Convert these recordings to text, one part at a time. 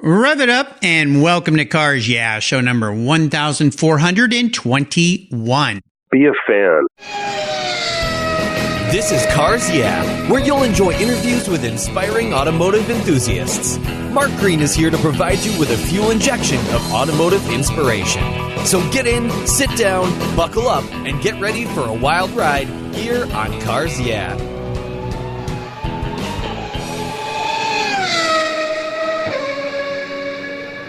Rev it up and welcome to Cars Yeah, show number 1421. Be a fan. This is Cars Yeah, where you'll enjoy interviews with inspiring automotive enthusiasts. Mark Green is here to provide you with a fuel injection of automotive inspiration. So get in, sit down, buckle up, and get ready for a wild ride here on Cars Yeah.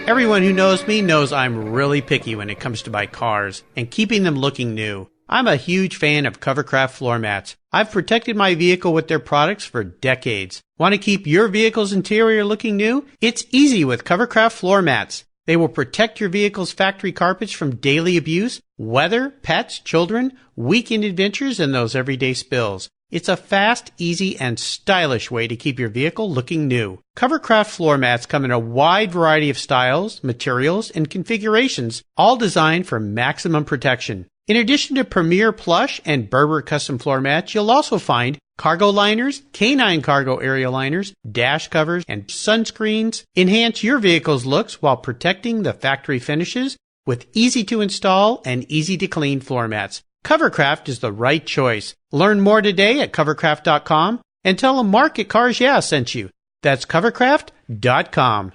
Everyone who knows me knows I'm really picky when it comes to my cars and keeping them looking new. I'm a huge fan of Covercraft floor mats. I've protected my vehicle with their products for decades. Want to keep your vehicle's interior looking new? It's easy with Covercraft floor mats. They will protect your vehicle's factory carpets from daily abuse, weather, pets, children, weekend adventures, and those everyday spills. It's a fast, easy, and stylish way to keep your vehicle looking new. Covercraft floor mats come in a wide variety of styles, materials, and configurations, all designed for maximum protection. In addition to Premier Plush and Berber custom floor mats, you'll also find cargo liners, canine cargo area liners, dash covers, and sunscreens. Enhance your vehicle's looks while protecting the factory finishes with easy-to-install and easy-to-clean floor mats. Covercraft is the right choice. Learn more today at covercraft.com and tell them Mark at Cars Yeah sent you. That's covercraft.com.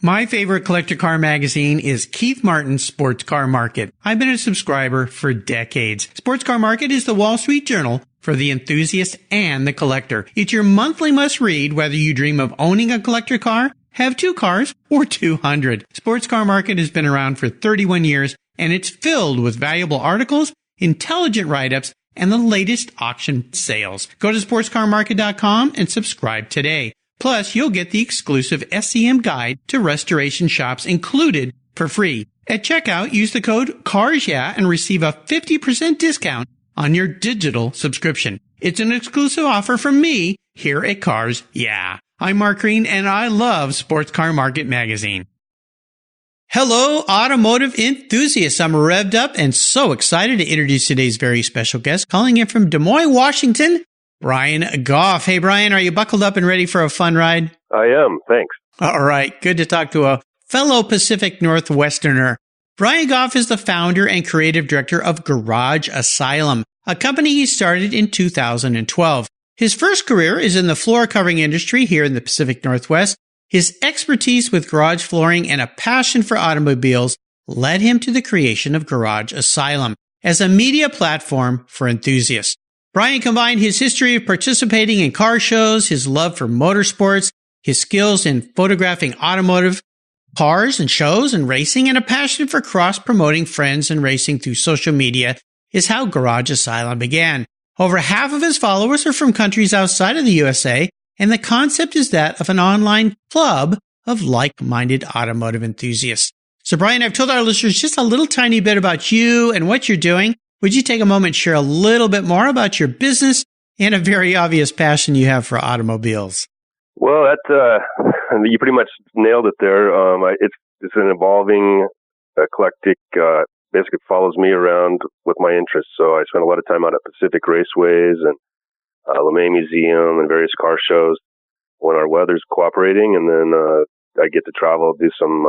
My favorite collector car magazine is Keith Martin's Sports Car Market. I've been a subscriber for decades. Sports Car Market is the Wall Street Journal for the enthusiast and the collector. It's your monthly must-read whether you dream of owning a collector car, have 2 cars, or 200. Sports Car Market has been around for 31 years, and it's filled with valuable articles, intelligent write-ups, and the latest auction sales. Go to sportscarmarket.com and subscribe today. Plus, you'll get the exclusive SCM guide to restoration shops included for free. At checkout, use the code CARSYEAH and receive a 50% discount on your digital subscription. It's an exclusive offer from me here at Cars Yeah. I'm Mark Green, and I love Sports Car Market magazine. Hello, automotive enthusiasts. I'm revved up and so excited to introduce today's very special guest, calling in from Des Moines, Washington, Bryan Goffe. Hey, Bryan, are you buckled up and ready for a fun ride? I am, thanks. All right, good to talk to a fellow Pacific Northwesterner. Bryan Goffe is the founder and creative director of Garage Asylum, a company he started in 2012. His first career is in the floor covering industry here in the Pacific Northwest. His expertise with garage flooring and a passion for automobiles led him to the creation of Garage Asylum as a media platform for enthusiasts. Bryan combined his history of participating in car shows, his love for motorsports, his skills in photographing automotive cars and shows and racing, and a passion for cross-promoting friends and racing through social media is how Garage Asylum began. Over half of his followers are from countries outside of the USA, and the concept is that of an online club of like-minded automotive enthusiasts. So, Bryan, I've told our listeners just a little tiny bit about you and what you're doing. Would you take a moment and share a little bit more about your business and a very obvious passion you have for automobiles? Well, you pretty much nailed it there. It's an evolving, eclectic, basically follows me around with my interests. So I spend a lot of time out at Pacific Raceways and LeMay Museum and various car shows when our weather's cooperating, and then I get to travel, do some.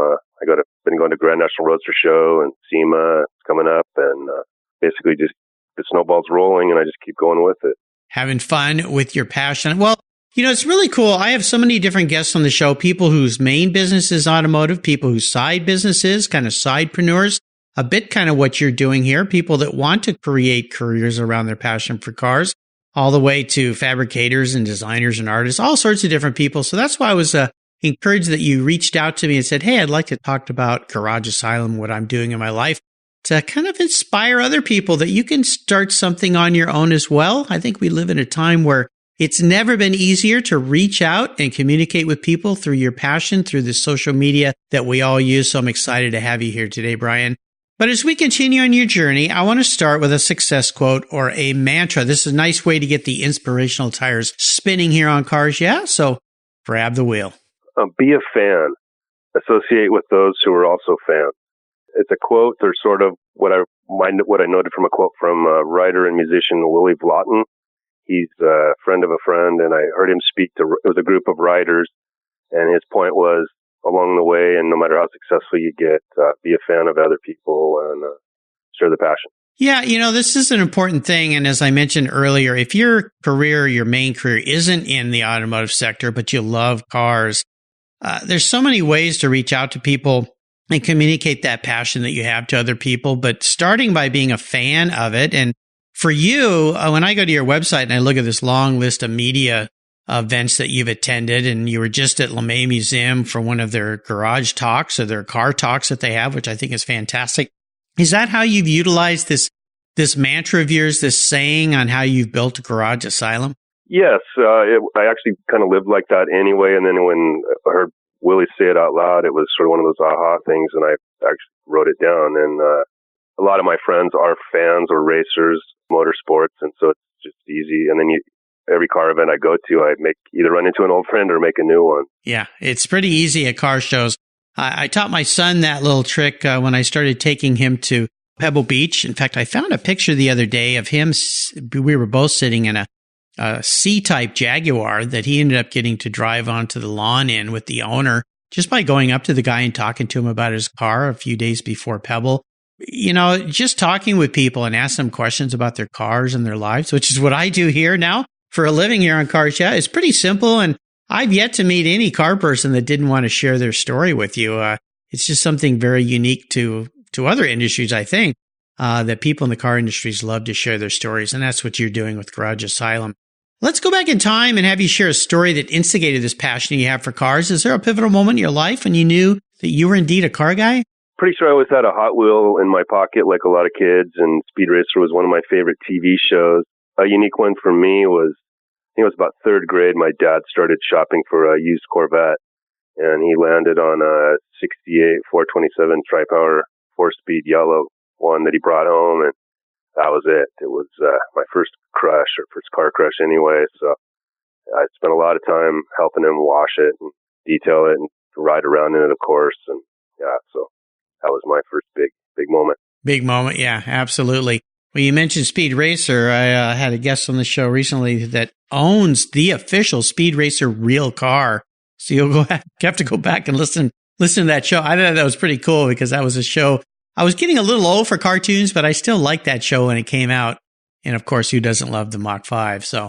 Been going to Grand National Roadster Show and SEMA coming up, and basically just the snowball's rolling, and I just keep going with it. Having fun with your passion. Well, it's really cool. I have so many different guests on the show, people whose main business is automotive, people whose side business is kind of sidepreneurs, a bit kind of what you're doing here, people that want to create careers around their passion for cars, all the way to fabricators and designers and artists, all sorts of different people. So that's why I was encouraged that you reached out to me and said, hey, I'd like to talk about Garage Asylum, what I'm doing in my life, to kind of inspire other people that you can start something on your own as well. I think we live in a time where it's never been easier to reach out and communicate with people through your passion, through the social media that we all use. So I'm excited to have you here today, Bryan. But as we continue on your journey, I want to start with a success quote or a mantra. This is a nice way to get the inspirational tires spinning here on Cars Yeah, so grab the wheel. Be a fan. Associate with those who are also fans. It's a quote, or sort of what I noted from a quote from writer and musician Willie Vlotton. He's a friend of a friend, and I heard him speak to, it was a group of writers, and his point was, along the way, and no matter how successful you get, be a fan of other people and share the passion. Yeah, this is an important thing. And as I mentioned earlier, if your career, your main career isn't in the automotive sector, but you love cars, there's so many ways to reach out to people and communicate that passion that you have to other people, but starting by being a fan of it. And for you, when I go to your website and I look at this long list of media events that you've attended, and you were just at LeMay Museum for one of their garage talks or their car talks that they have, which I think is fantastic. Is that how you've utilized this mantra of yours, this saying on how you've built a garage asylum? Yes, I actually kind of lived like that anyway. And then when I heard Willie say it out loud, it was sort of one of those aha things, and I actually wrote it down. And a lot of my friends are fans or racers, motorsports, and so it's just easy. And then every car event I go to, I either run into an old friend or make a new one. Yeah, it's pretty easy at car shows. I taught my son that little trick when I started taking him to Pebble Beach. In fact, I found a picture the other day of him. We were both sitting in a C-type Jaguar that he ended up getting to drive onto the lawn in with the owner just by going up to the guy and talking to him about his car a few days before Pebble. Just talking with people and asking them questions about their cars and their lives, which is what I do here now for a living here on Cars Yeah. It's pretty simple, and I've yet to meet any car person that didn't want to share their story with you. It's just something very unique to other industries, I think, that people in the car industries love to share their stories, and that's what you're doing with Garage Asylum. Let's go back in time and have you share a story that instigated this passion you have for cars. Is there a pivotal moment in your life when you knew that you were indeed a car guy? Pretty sure I always had a Hot Wheel in my pocket like a lot of kids, and Speed Racer was one of my favorite TV shows. A unique one for me was, I think it was about third grade, my dad started shopping for a used Corvette, and he landed on a 68 427 tri-power 4-speed yellow one that he brought home, and that was it. It was my first crush, or first car crush anyway, so I spent a lot of time helping him wash it and detail it and ride around in it, of course, and yeah, so that was my first big moment. Big moment, yeah, absolutely. Well, you mentioned Speed Racer. I had a guest on the show recently that owns the official Speed Racer real car. So you have to go back and listen to that show. I thought that was pretty cool because that was a show. I was getting a little old for cartoons, but I still liked that show when it came out. And of course, who doesn't love the Mach 5? So,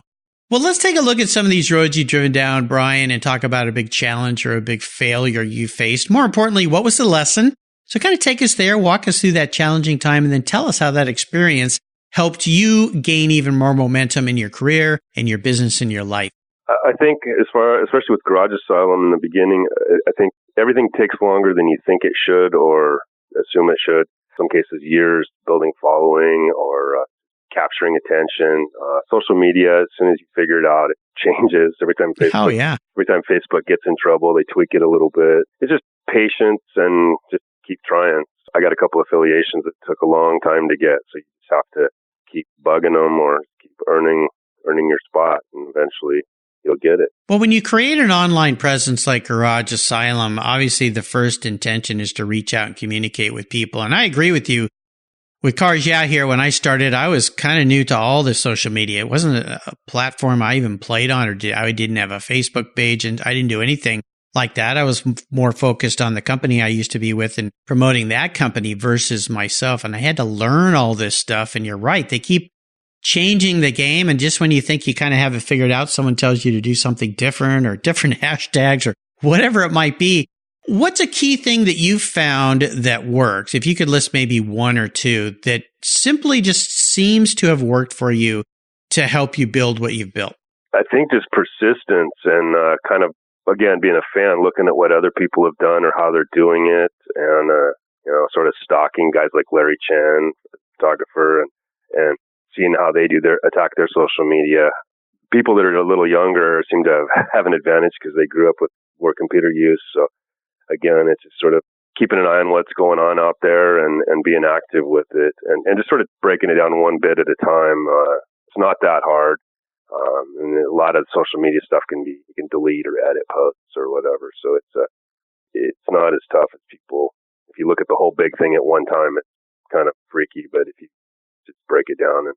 well, let's take a look at some of these roads you've driven down, Bryan, and talk about a big challenge or a big failure you faced. More importantly, what was the lesson? So kind of take us there, walk us through that challenging time, and then tell us how that experience helped you gain even more momentum in your career and your business and your life. I think especially with Garage Asylum in the beginning, I think everything takes longer than you think it should or assume it should. In some cases, years building following or capturing attention. Social media, as soon as you figure it out, it changes. Every time Facebook gets in trouble, they tweak it a little bit. It's just patience and just keep trying. I got a couple affiliations that took a long time to get, so you just have to keep bugging them or keep earning your spot, and eventually you'll get it. Well, when you create an online presence like Garage Asylum, obviously the first intention is to reach out and communicate with people. And I agree with you. With Cars Yeah here, when I started, I was kind of new to all this social media. It wasn't a platform I even played on, I didn't have a Facebook page, and I didn't do anything like that. I was more focused on the company I used to be with and promoting that company versus myself. And I had to learn all this stuff. And you're right. They keep changing the game. And just when you think you kind of have it figured out, someone tells you to do something different or different hashtags or whatever it might be. What's a key thing that you've found that works? If you could list maybe one or two that simply just seems to have worked for you to help you build what you've built. I think just persistence and kind of, again, being a fan, looking at what other people have done or how they're doing it, and sort of stalking guys like Larry Chen, photographer, and seeing how they attack their social media. People that are a little younger seem to have an advantage because they grew up with more computer use. So again, it's just sort of keeping an eye on what's going on out there and being active with it, and just sort of breaking it down one bit at a time. It's not that hard. And a lot of social media stuff you can delete or edit posts or whatever. So it's not as tough as people. If you look at the whole big thing at one time, it's kind of freaky. But if you just break it down and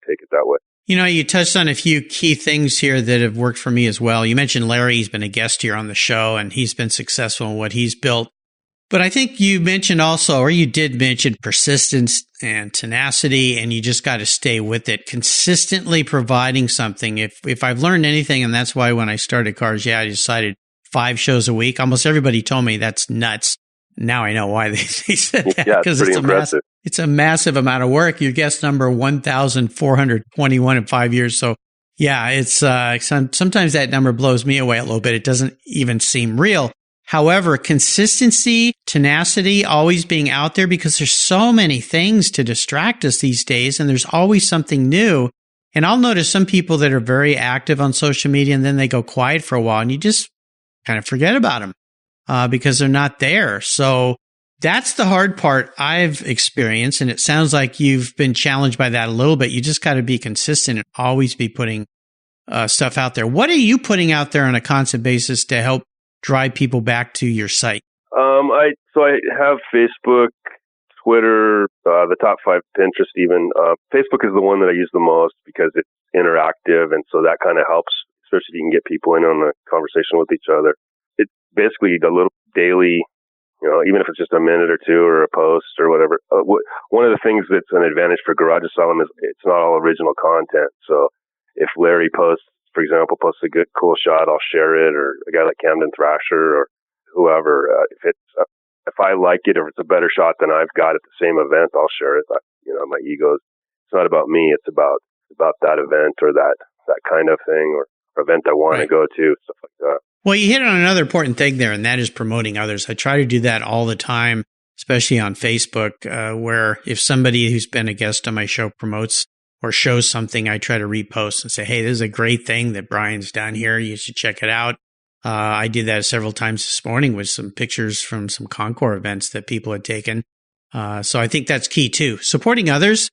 take it that way. You touched on a few key things here that have worked for me as well. You mentioned Larry. He's been a guest here on the show, and he's been successful in what he's built. But I think you mentioned also, or you did mention persistence and tenacity, and you just got to stay with it, consistently providing something. If I've learned anything, and that's why when I started Cars Yeah, I decided 5 shows a week. Almost everybody told me that's nuts. Now I know why they said that, because it's a massive amount of work. Your guest number 1,421 in 5 years. So yeah, it's sometimes that number blows me away a little bit. It doesn't even seem real. However, consistency, tenacity, always being out there, because there's so many things to distract us these days, and there's always something new. And I'll notice some people that are very active on social media, and then they go quiet for a while, and you just kind of forget about them because they're not there. So that's the hard part I've experienced, and it sounds like you've been challenged by that a little bit. You just got to be consistent and always be putting stuff out there. What are you putting out there on a constant basis to help drive people back to your site? I have Facebook, Twitter, the top 5, Pinterest even. Facebook is the one that I use the most because it's interactive, and so that kind of helps, especially if you can get people in on a conversation with each other. It's basically a little daily, even if it's just a minute or two or a post or whatever. One of the things that's an advantage for Garage Asylum is it's not all original content. So if Larry posts a good, cool shot, I'll share it, or a guy like Camden Thrasher or whoever. If I like it, or if it's a better shot than I've got at the same event, I'll share it. My ego's, it's not about me. It's about that event or that kind of thing, or event I want to go to, stuff like that. Well, you hit on another important thing there, and that is promoting others. I try to do that all the time, especially on Facebook, where if somebody who's been a guest on my show promotes or shows something, I try to repost and say, hey, this is a great thing that Bryan's done here. You should check it out. I did that several times this morning with some pictures from some Concours events that people had taken. So I think that's key too. Supporting others,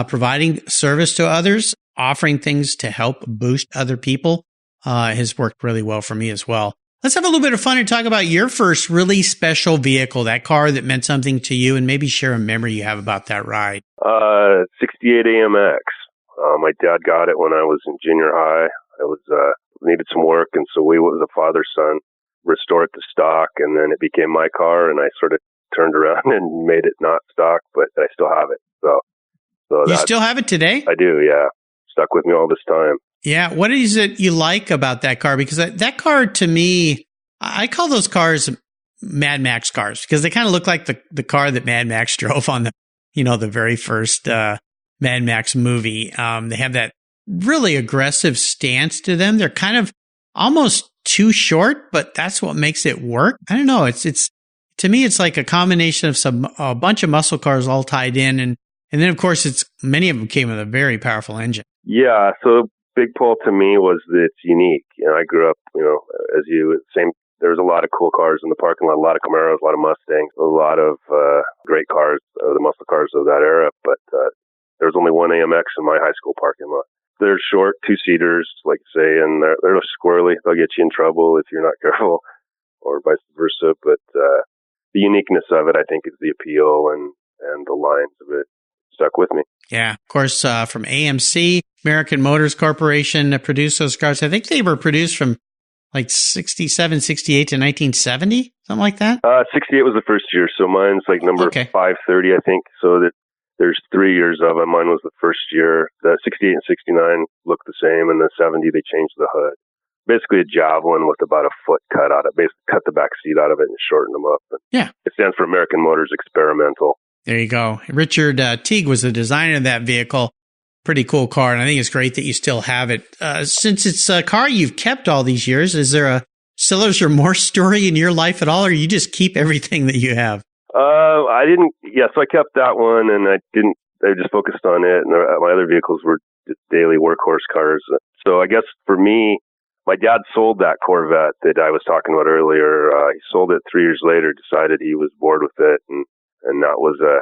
providing service to others, offering things to help boost other people has worked really well for me as well. Let's have a little bit of fun and talk about your first really special vehicle, that car that meant something to you, and maybe share a memory you have about that ride. 68 AMX. My dad got it when I was in junior high. I was needed some work, and so we was a father-son, restored it to stock, and then it became my car, and I sort of turned around and made it not stock, but I still have it. So you still have it today? I do, yeah. Stuck with me all this time. Yeah. What is it you like about that car? Because that car, to me, I call those cars Mad Max cars, because they kind of look like the car that Mad Max drove on the very first Mad Max movie. They have that really aggressive stance to them. They're kind of almost too short, but that's what makes it work. I don't know. It's to me, it's like a combination of a bunch of muscle cars all tied in, and then of course many of them came with a very powerful engine. Yeah. So big pull to me was that it's unique. I grew up, there's a lot of cool cars in the parking lot, a lot of Camaros, a lot of Mustangs, a lot of great cars, the muscle cars of that era, but there's only one AMX in my high school parking lot. They're short, 2-seaters, like I say, and they're squirrely. They'll get you in trouble if you're not careful, or vice versa. But the uniqueness of it, I think, is the appeal, and the lines of it stuck with me. Yeah, of course, from AMC, American Motors Corporation, produced those cars. I think they were produced from like 67, 68 to 1970, something like that? 68 was the first year, so mine's like number 530, I think. So that there's 3 years of it. Mine was the first year. The 68 and 69 look the same, and the 70, they changed the hood. Basically a Javelin with about a foot cut out of it. Basically cut the back seat out of it and shortened them up. Yeah. It stands for American Motors Experimental. There you go. Richard Teague was the designer of that vehicle. Pretty cool car, and I think it's great that you still have it. Since it's a car you've kept all these years, is there a Sellers or More story in your life at all, or you just keep everything that you have? I didn't. Yeah, so I kept that one, and I just focused on it, and my other vehicles were just daily workhorse cars. So I guess for me, my dad sold that Corvette that I was talking about earlier. He sold it 3 years later, decided he was bored with it, and that was a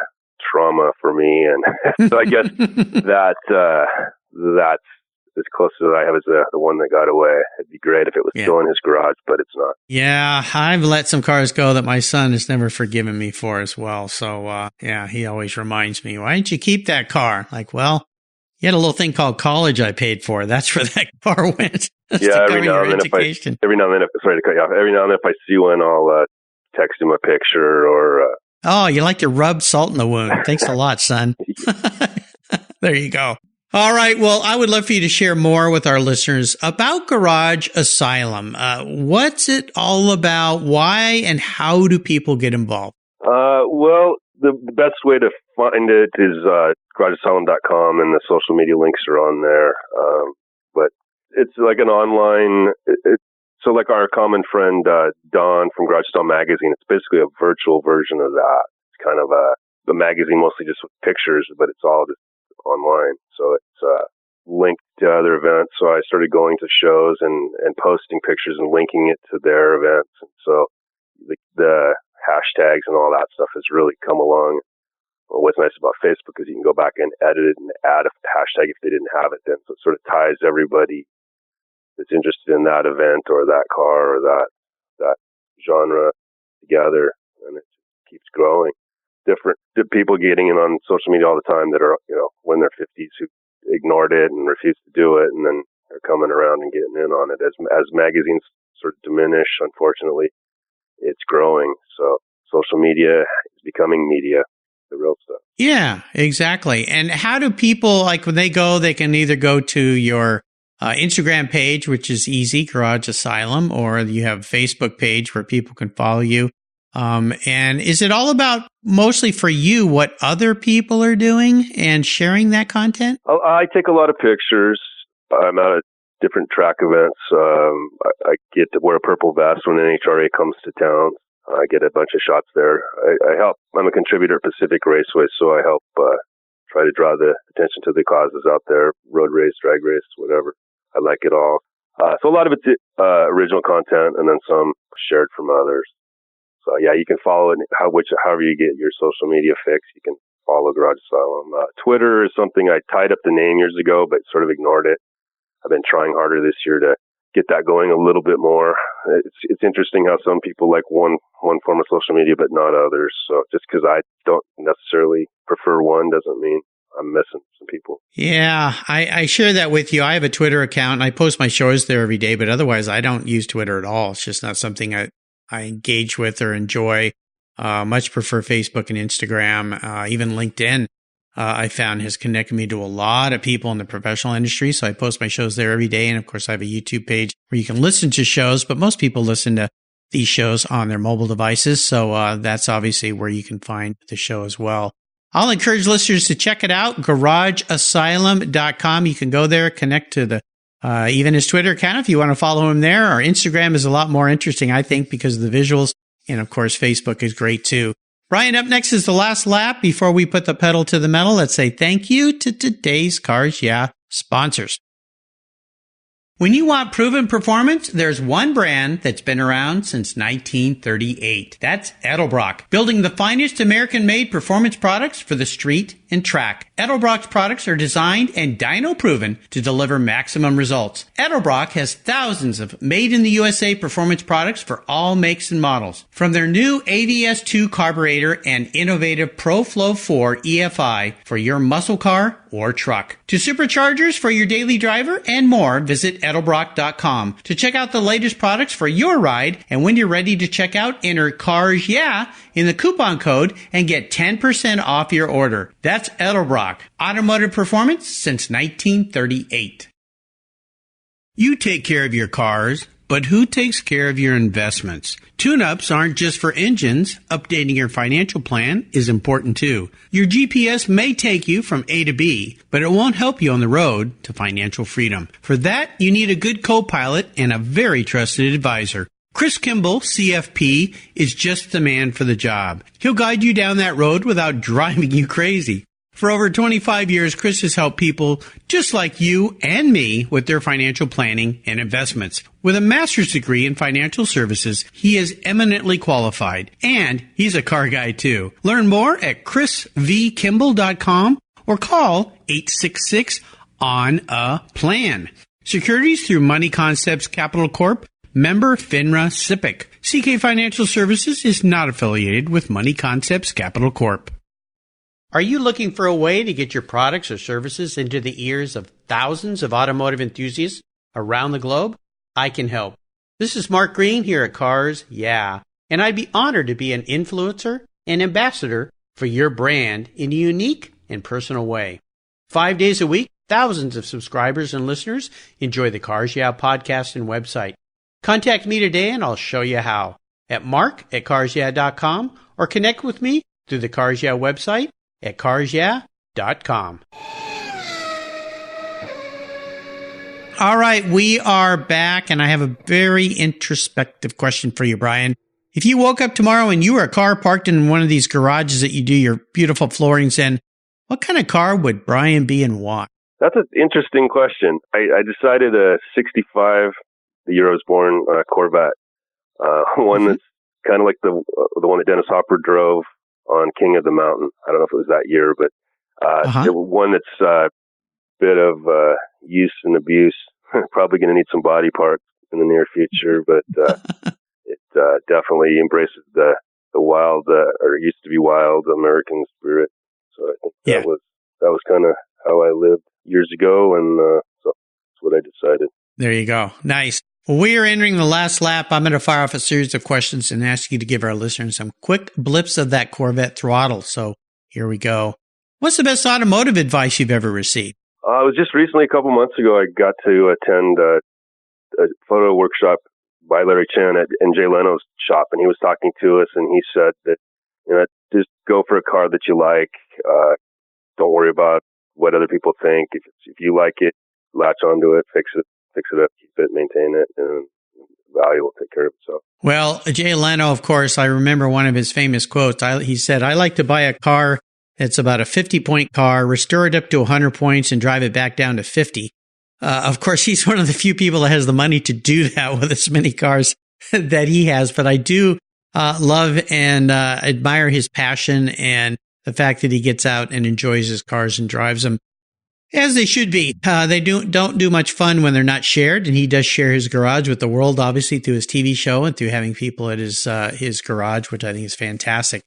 trauma for me. And so I guess that's as close as I have as the one that got away. It'd be great if it was still in his garage, but it's not. Yeah, I've let some cars go that my son has never forgiven me for as well. So, he always reminds me, why didn't you keep that car? Like, well, You had a little thing called college I paid for. That's where that car went. Yeah, every now and then if I see one, I'll text him a picture or. Oh, you like to rub salt in the wound. Thanks a lot, son. There you go. All right. Well, I would love for you to share more with our listeners about Garage Asylum. What's it all about? Why and how do people get involved? Well, the best way to find it is garageasylum.com, and the social media links are on there. But it's like an online. So like our common friend Don from Garage Style Magazine, it's basically a virtual version of that. It's kind of a magazine mostly just with pictures, but it's all just online. So it's linked to other events. So I started going to shows and posting pictures and linking it to their events. And so the hashtags and all that stuff has really come along. Well, what's nice about Facebook is you can go back and edit it and add a hashtag if they didn't have it then. So it sort of ties everybody that's interested in that event or that car or that genre together, and it keeps growing. Different people getting in on social media all the time that are, when they're 50s who ignored it and refused to do it, and then they're coming around and getting in on it. As magazines sort of diminish, unfortunately, it's growing. So social media is becoming media, the real stuff. Yeah, exactly. And how do people, like when they go, they can either go to your Instagram page, which is easy, Garage Asylum, or you have a Facebook page where people can follow you. And is it all about mostly for you what other people are doing and sharing that content? I take a lot of pictures. I'm out at different track events. I get to wear a purple vest when NHRA comes to town. I get a bunch of shots there. I help. I'm a contributor at Pacific Raceway, so I help try to draw the attention to the causes out there, road race, drag race, whatever. I like it all. So a lot of it's original content and then some shared from others. So yeah, you can follow it however you get your social media fix. You can follow Garage Asylum. Twitter is something I tied up the name years ago, but sort of ignored it. I've been trying harder this year to get that going a little bit more. It's interesting how some people like one form of social media, but not others. So just because I don't necessarily prefer one doesn't mean I'm missing some people. Yeah, I share that with you. I have a Twitter account and I post my shows there every day, but otherwise I don't use Twitter at all. It's just not something I engage with or enjoy. Much prefer Facebook and Instagram, even LinkedIn. I found has connected me to a lot of people in the professional industry. So I post my shows there every day. And of course, I have a YouTube page where you can listen to shows, but most people listen to these shows on their mobile devices. So that's obviously where you can find the show as well. I'll encourage listeners to check it out, garageasylum.com. You can go there, connect to the even his Twitter account if you want to follow him there. Our Instagram is a lot more interesting, I think, because of the visuals. And of course, Facebook is great too. Bryan, up next is the last lap. Before we put the pedal to the metal, let's say thank you to today's Cars Yeah sponsors. When you want proven performance, there's one brand that's been around since 1938. That's Edelbrock, building the finest American-made performance products for the street and track. Edelbrock's products are designed and dyno-proven to deliver maximum results. Edelbrock has thousands of made-in-the-USA performance products for all makes and models. From their new AVS2 carburetor and innovative ProFlow 4 EFI for your muscle car or truck, to superchargers for your daily driver and more, visit Edelbrock.com to check out the latest products for your ride. And when you're ready to check out, enter Cars Yeah in the coupon code and get 10% off your order. That's Edelbrock, automotive performance since 1938. You take care of your cars, but who takes care of your investments? Tune-ups aren't just for engines. Updating your financial plan is important too. Your GPS may take you from A to B, but it won't help you on the road to financial freedom. For that, you need a good co-pilot and a very trusted advisor. Chris Kimball, CFP, is just the man for the job. He'll guide you down that road without driving you crazy. For over 25 years, Chris has helped people just like you and me with their financial planning and investments. With a master's degree in financial services, he is eminently qualified, and he's a car guy too. Learn more at chrisvkimball.com or call 866-ON-A-PLAN. Securities through Money Concepts Capital Corp., member FINRA SIPC. CK Financial Services is not affiliated with Money Concepts Capital Corp. Are you looking for a way to get your products or services into the ears of thousands of automotive enthusiasts around the globe? I can help. This is Mark Green here at Cars Yeah, and I'd be honored to be an influencer and ambassador for your brand in a unique and personal way. 5 days a week, thousands of subscribers and listeners enjoy the Cars Yeah podcast and website. Contact me today and I'll show you how at mark@carsyeah.com or connect with me through the Cars Yeah website at carsyeah.com. All right, we are back, and I have a very introspective question for you, Bryan. If you woke up tomorrow and you were a car parked in one of these garages that you do your beautiful floorings in, what kind of car would Bryan be and why? That's an interesting question. I decided a 65, the year I was born, Corvette. One that's kind of like the one that Dennis Hopper drove on King of the Mountain. I don't know if it was that year, but one that's a bit of use and abuse. Probably going to need some body parts in the near future, but it definitely embraces the wild, or used to be wild American spirit. So I think that was kind of how I lived years ago, and so that's what I decided. There you go. Nice. Well, we are entering the last lap. I'm going to fire off a series of questions and ask you to give our listeners some quick blips of that Corvette throttle. So here we go. What's the best automotive advice you've ever received? I was just recently, a couple months ago, I got to attend a photo workshop by Larry Chen in Jay Leno's shop, and he was talking to us, and he said that, just go for a car that you like. Don't worry about what other people think. If you like it, latch onto it, fix it up, keep it, maintain it, and value will take care of itself. Well, Jay Leno, of course, I remember one of his famous quotes. He said, "I like to buy a car that's about a 50-point car, restore it up to 100 points, and drive it back down to 50. Of course, he's one of the few people that has the money to do that with as many cars that he has. But I do love and admire his passion and the fact that he gets out and enjoys his cars and drives them as they should be. They don't do much fun when they're not shared, and he does share his garage with the world, obviously, through his TV show and through having people at his garage, which I think is fantastic.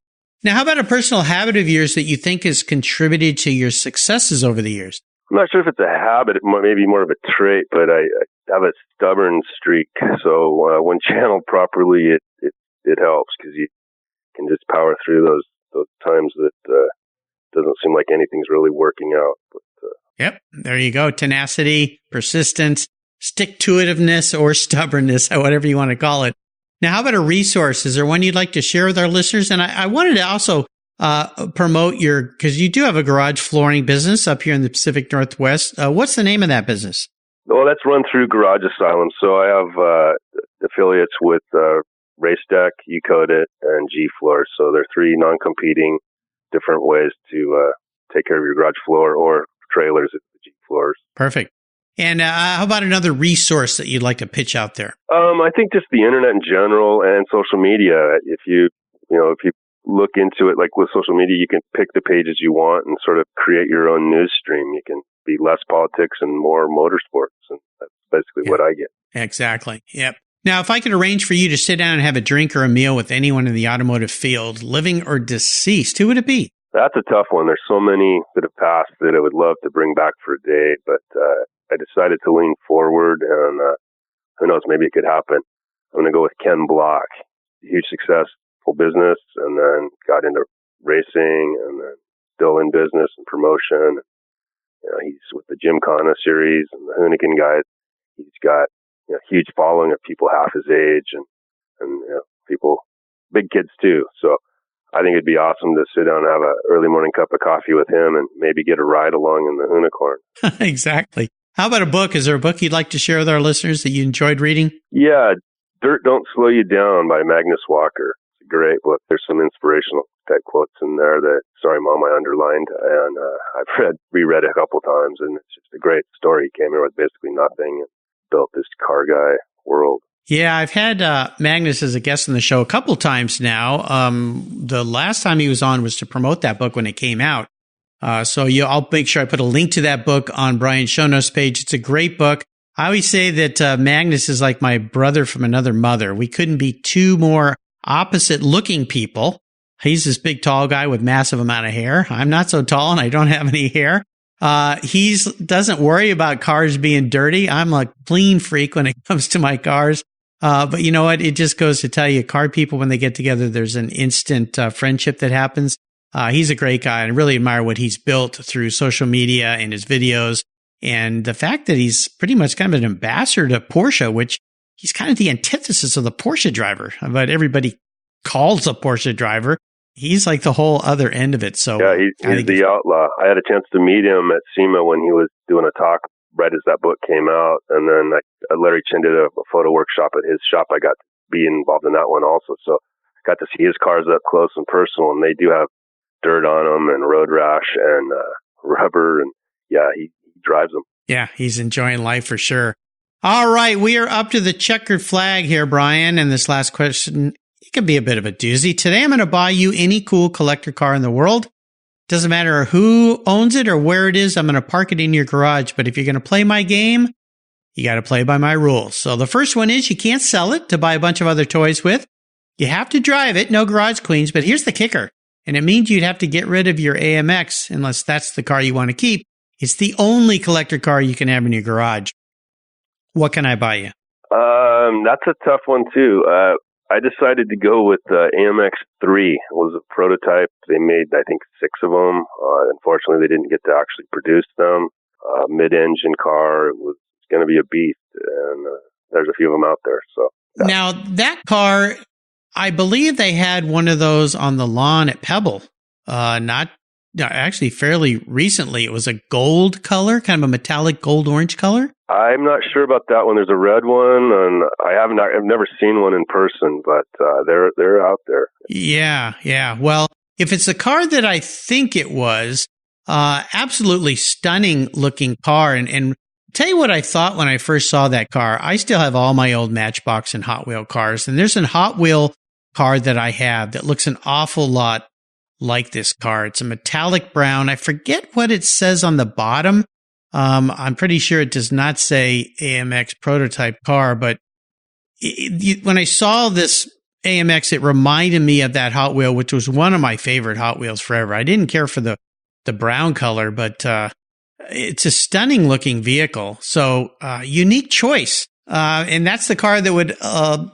Now, how about a personal habit of yours that you think has contributed to your successes over the years? I'm not sure if it's a habit. It may be more of a trait, but I have a stubborn streak. So when channeled properly, it helps because you can just power through those times that doesn't seem like anything's really working out. But, Yep, there you go. Tenacity, persistence, stick-to-itiveness, or stubbornness, whatever you want to call it. Now, how about a resource? Is there one you'd like to share with our listeners? And I wanted to also promote because you do have a garage flooring business up here in the Pacific Northwest. What's the name of that business? Well, that's run through Garage Asylum. So I have affiliates with Racedeck, U-Coat-It, and G-Floor. So they're three non-competing different ways to take care of your garage floor or trailers at the G-Floors. Perfect. And how about another resource that you'd like to pitch out there? I think just the internet in general and social media. If you look into it, like with social media, you can pick the pages you want and sort of create your own news stream. You can be less politics and more motorsports, and that's basically what I get. Exactly. Yep. Now, if I could arrange for you to sit down and have a drink or a meal with anyone in the automotive field, living or deceased, who would it be? That's a tough one. There's so many that have passed that I would love to bring back for a day, but I decided to lean forward, and who knows, maybe it could happen. I'm going to go with Ken Block. Huge successful business, and then got into racing, and then still in business and promotion. He's with the Gymkhana series and the Hoonigan guys. He's got huge following of people half his age, and people, big kids too. So I think it'd be awesome to sit down and have an early morning cup of coffee with him and maybe get a ride along in the Unicorn. Exactly. How about a book? Is there a book you'd like to share with our listeners that you enjoyed reading? Yeah, Dirt Don't Slow You Down by Magnus Walker. It's a great book. There's some inspirational type quotes in there that, sorry, Mom, I underlined. And I've reread it a couple times, and it's just a great story. He came here with basically nothing and built this car guy world. Yeah, I've had Magnus as a guest on the show a couple times now. The last time he was on was to promote that book when it came out. I'll make sure I put a link to that book on Bryan's show notes page. It's a great book. I always say that Magnus is like my brother from another mother. We couldn't be two more opposite looking people, He's this big, tall guy with massive amount of hair. I'm not so tall and I don't have any hair. He doesn't worry about cars being dirty. I'm a clean freak when it comes to my cars. But you know what? It just goes to tell you, car people, when they get together, there's an instant friendship that happens. He's a great guy, and I really admire what he's built through social media and his videos. And the fact that he's pretty much kind of an ambassador to Porsche, which he's kind of the antithesis of the Porsche driver, but everybody calls a Porsche driver. He's like the whole other end of it. So yeah, he's the outlaw. I had a chance to meet him at SEMA when he was doing a talk right as that book came out. And then Larry Chin did a photo workshop at his shop. I got to be involved in that one also. So got to see his cars up close and personal, and they do have dirt on them and road rash and rubber. And yeah, he drives them. Yeah, he's enjoying life for sure. All right, we are up to the checkered flag here, Brian. And this last question, it can be a bit of a doozy. Today, I'm going to buy you any cool collector car in the world. Doesn't matter who owns it or where it is. I'm going to park it in your garage. But if you're going to play my game, you got to play by my rules. So the first one is you can't sell it to buy a bunch of other toys with. You have to drive it. No garage queens. But here's the kicker. And it means you'd have to get rid of your AMX unless that's the car you want to keep. It's the only collector car you can have in your garage. What can I buy you? That's a tough one too. I decided to go with AMX3. It was a prototype. They made, I think, 6 of them. Unfortunately, they didn't get to actually produce them. Mid-engine car. It was going to be a beast, and there's a few of them out there. So Now, that car, I believe they had one of those on the lawn at Pebble. Actually fairly recently. It was a gold color, kind of a metallic gold-orange color. I'm not sure about that one. There's a red one, and I've never seen one in person, but they're out there. Yeah. Well, if it's the car that I think it was, absolutely stunning looking car. And tell you what I thought when I first saw that car. I still have all my old Matchbox and Hot Wheel cars, and there's a Hot Wheel car that I have that looks an awful lot like this car. It's a metallic brown. I forget what it says on the bottom. I'm pretty sure it does not say AMX prototype car, but when I saw this AMX, it reminded me of that Hot Wheel, which was one of my favorite Hot Wheels forever. I didn't care for the brown color, but it's a stunning looking vehicle. So unique choice. And that's the car that would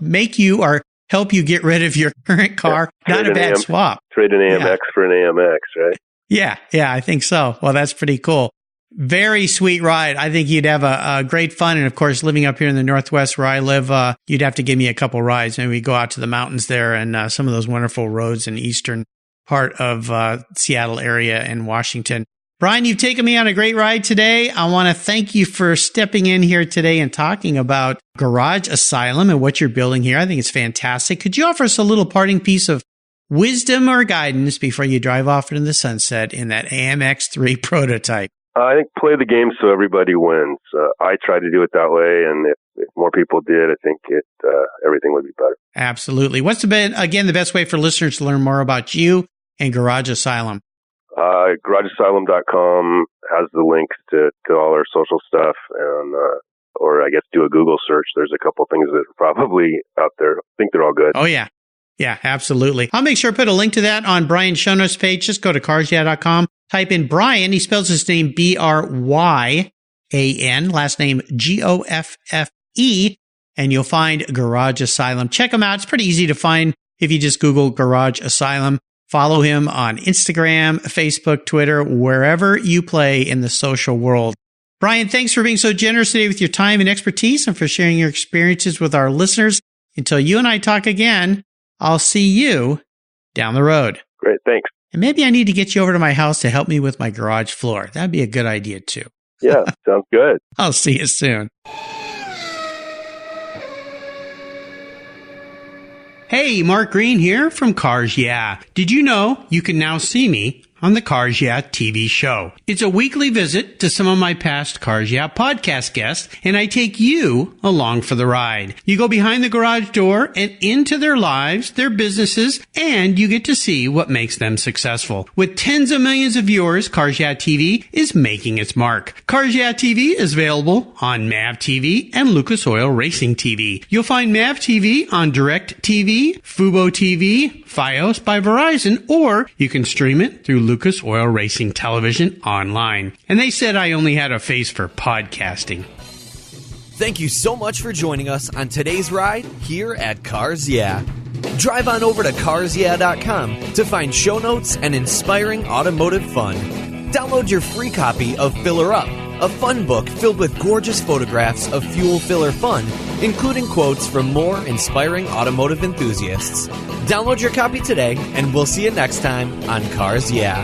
make you or help you get rid of your current car. Yeah, not a bad swap. Trade an AMX for an AMX, right? Yeah, I think so. Well, that's pretty cool. Very sweet ride. I think you'd have a great fun. And of course, living up here in the Northwest where I live, you'd have to give me a couple rides. Maybe we go out to the mountains there and some of those wonderful roads in the eastern part of Seattle area and Washington. Brian, you've taken me on a great ride today. I want to thank you for stepping in here today and talking about Garage Asylum and what you're building here. I think it's fantastic. Could you offer us a little parting piece of wisdom or guidance before you drive off into the sunset in that AMX3 prototype? I think play the game so everybody wins. I try to do it that way, and if more people did, I think everything would be better. Absolutely. What's the best way for listeners to learn more about you and Garage Asylum? GarageAsylum.com has the links to all our social stuff, and or I guess do a Google search. There's a couple things that are probably out there. I think they're all good. Oh, yeah. Yeah, absolutely. I'll make sure I put a link to that on Brian's show notes page. Just go to carsyeah.com. Type in Brian. He spells his name Bryan, last name Goffe, and you'll find Garage Asylum. Check him out. It's pretty easy to find if you just Google Garage Asylum. Follow him on Instagram, Facebook, Twitter, wherever you play in the social world. Brian, thanks for being so generous today with your time and expertise and for sharing your experiences with our listeners. Until you and I talk again, I'll see you down the road. Great, thanks. And maybe I need to get you over to my house to help me with my garage floor. That'd be a good idea, too. Yeah, sounds good. I'll see you soon. Hey, Mark Green here from Cars Yeah. Did you know you can now see me on the Cars Yeah TV show. It's a weekly visit to some of my past Cars Yeah podcast guests, and I take you along for the ride. You go behind the garage door and into their lives, their businesses, and you get to see what makes them successful. With tens of millions of viewers, Cars Yeah TV is making its mark. Cars Yeah TV is available on MAV TV and Lucas Oil Racing TV. You'll find MAV TV on Direct TV, Fubo TV, Fios by Verizon, or you can stream it through Lucas Oil Racing Television online. And they said I only had a face for podcasting. Thank you so much for joining us on today's ride here at Cars Yeah. Drive on over to carsyeah.com to find show notes and inspiring automotive fun. Download your free copy of Filler Up, a fun book filled with gorgeous photographs of fuel filler fun, including quotes from more inspiring automotive enthusiasts. Download your copy today, and we'll see you next time on Cars Yeah.